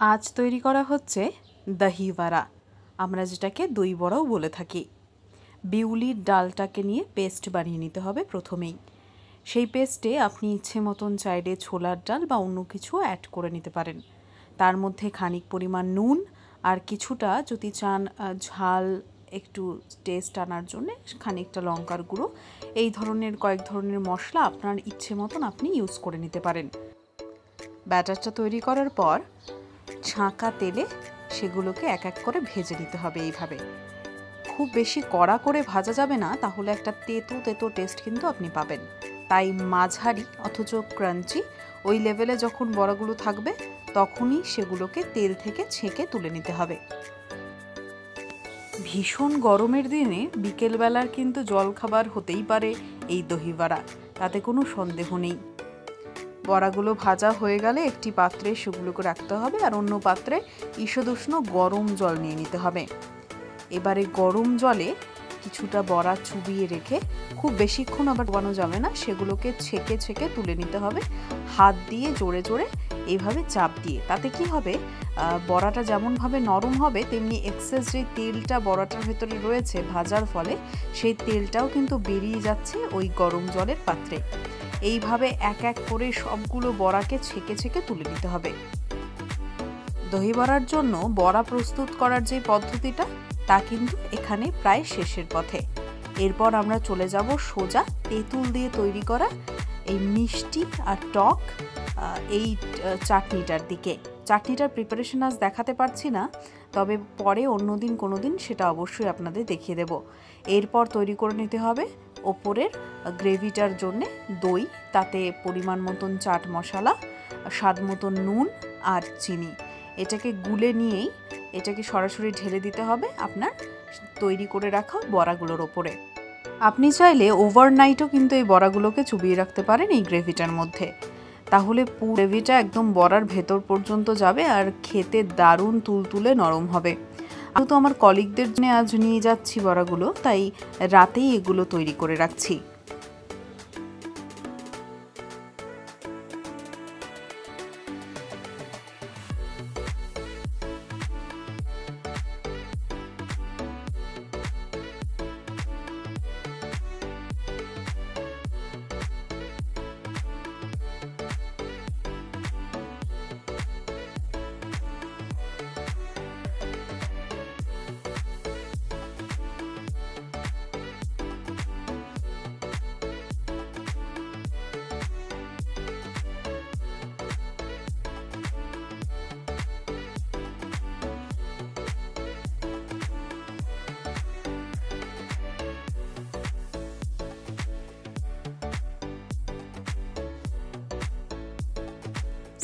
আজ তৈরি করা হচ্ছে দহি বড়া, আমরা যেটাকে দই বড়াও বলে থাকি। বিউলির ডালটাকে নিয়ে পেস্ট বানিয়ে নিতে হবে প্রথমেই। সেই পেস্টে আপনি ইচ্ছে মতন চাইলে ছোলার ডাল বা অন্য কিছু অ্যাড করে নিতে পারেন। তার মধ্যে খানিক পরিমাণ নুন আর কিছুটা যদি চান ঝাল একটু টেস্ট আনার জন্যে খানিকটা লঙ্কার গুঁড়ো, এই ধরনের কয়েক ধরনের মশলা আপনার ইচ্ছে মতন আপনি ইউজ করে নিতে পারেন। ব্যাটারটা তৈরি করার পর ছাঁকা তেলে সেগুলোকে এক এক করে ভেজে নিতে হবে। এইভাবে খুব বেশি কড়া করে ভাজা যাবে না, তাহলে একটা তেতো তেতো টেস্ট কিন্তু আপনি পাবেন। তাই মাঝারি অথচ ক্রাঞ্চি ওই লেভেলে যখন বড়াগুলো থাকবে তখনই সেগুলোকে তেল থেকে ছেঁকে তুলে নিতে হবে। ভীষণ গরমের দিনে বিকেলবেলার কিন্তু জলখাবার হতেই পারে এই দহি বড়া, তাতে কোনো সন্দেহ নেই। বড়াগুলো ভাজা হয়ে গেলে একটি পাত্রে সেগুলোকে রাখতে হবে, আর অন্য পাত্রে ঈষদুষ্ণ গরম জল নিয়ে নিতে হবে। এবারে গরম জলে কিছুটা বড়া চুবিয়ে রেখে, খুব বেশিক্ষণ আবার ডোবানো যাবে না, সেগুলোকে ছেঁকে ছেঁকে তুলে নিতে হবে হাত দিয়ে জোরে জোরে এইভাবে চাপ দিয়ে। তাতে কি হবে, বড়াটা যেমনভাবে নরম হবে তেমনি এক্সেস যে তেলটা বড়াটার ভেতরে রয়েছে ভাজার ফলে, সেই তেলটাও কিন্তু বেরিয়ে যাচ্ছে ওই গরম জলের পাত্রে। এইভাবে এক এক করে সবগুলো বড়াকে ছেঁকে ছেঁকে তুলে নিতে হবে। দহি বড়ার জন্য বড়া প্রস্তুত করার যে পদ্ধতিটা, তা কিন্তু এখানে প্রায় শেষের পথে। এরপর আমরা চলে যাব সোজা তেঁতুল দিয়ে তৈরি করা এই মিষ্টি আর টক এই চাটনিটার দিকে। চাটনিটার প্রিপারেশন আজ দেখাতে পারছি না, তবে পরে অন্যদিন কোনো দিন সেটা অবশ্যই আপনাদের দেখিয়ে দেব। এরপর তৈরি করে নিতে হবে ওপরের গ্রেভিটার জন্যে দই, তাতে পরিমাণ মতন চাট মশলা, স্বাদ মতন নুন আর চিনি। এটাকে গুলে নিয়েই এটাকে সরাসরি ঢেলে দিতে হবে আপনার তৈরি করে রাখা বড়াগুলোর ওপরে। আপনি চাইলে ওভারনাইটও কিন্তু এই বড়াগুলোকে চুবিয়ে রাখতে পারেন এই গ্রেভিটার মধ্যে, তাহলে পুরো গ্রেভিটা একদম বড়ার ভেতর পর্যন্ত যাবে আর খেতে দারুণ তুলতুলে নরম হবে। যেহেতু আমার কলিগদের জন্য আজ নিয়ে যাচ্ছি বড়াগুলো, তাই রাতেই এগুলো তৈরি করে রাখছি।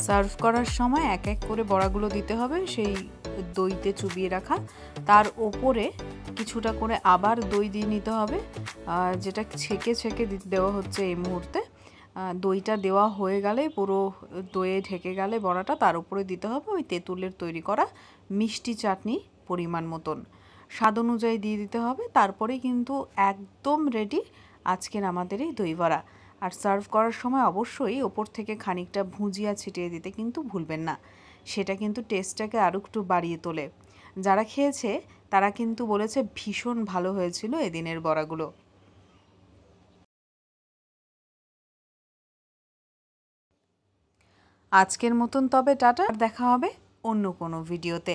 সার্ভ করার সময় এক এক করে বড়াগুলো দিতে হবে সেই দইতে চুবিয়ে রাখা, তার ওপরে কিছুটা করে আবার দই দিয়ে নিতে হবে, যেটা ছেঁকে ছেঁকে দেওয়া হচ্ছে এই মুহূর্তে। দইটা দেওয়া হয়ে গেলে, পুরো দইয়ে ঢেকে গেলে বড়াটা, তার উপরে দিতে হবে ওই তেঁতুলের তৈরি করা মিষ্টি চাটনি পরিমাণ মতন, স্বাদ অনুযায়ী দিয়ে দিতে হবে। তারপরে কিন্তু একদম রেডি আজকের আমাদের এই দই বড়া। আর সার্ভ করার সময় অবশ্যই ওপর থেকে খানিকটা ভুজিয়া ছিটিয়ে দিতে কিন্তু ভুলবেন না, সেটা কিন্তু টেস্টটাকে আরও একটু বাড়িয়ে তোলে। যারা খেয়েছে তারা কিন্তু বলেছে ভীষণ ভালো হয়েছিল এদিনের বড়াগুলো। আজকের মতন তবে টাটা, দেখা হবে অন্য কোনো ভিডিওতে।